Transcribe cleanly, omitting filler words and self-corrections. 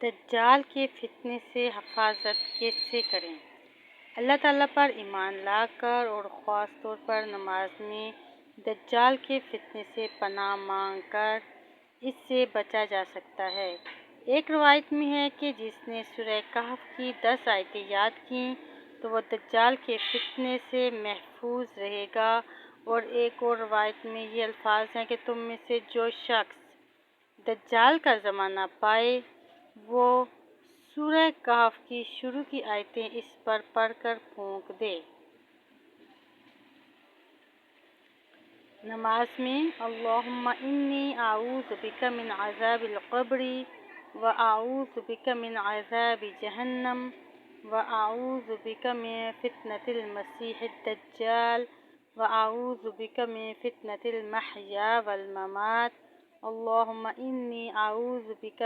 دجال کے فتنے سے حفاظت کیسے کریں؟ اللہ تعالیٰ پر ایمان لا کر اور خاص طور پر نماز میں دجال کے فتنے سے پناہ مانگ کر اس سے بچا جا سکتا ہے۔ ایک روایت میں ہے کہ جس نے سورہ کہف کی 10 آیتیں یاد کیں تو وہ دجال کے فتنے سے محفوظ رہے گا، اور ایک اور روایت میں یہ الفاظ ہیں کہ تم میں سے جو شخص دجال کا زمانہ پائے وہ سورہ کہف کی شروع کی آیتیں اس پر پڑھ کر پھونک دے۔ نماز میں اللہم انی اعوذ بک من عذاب القبر واعوذ بک من عذاب جہنم واعوذ بک من فتنة المسیح الدجال واعوذ بک من فتنة المحیا والممات اللہم انی اعوذ بک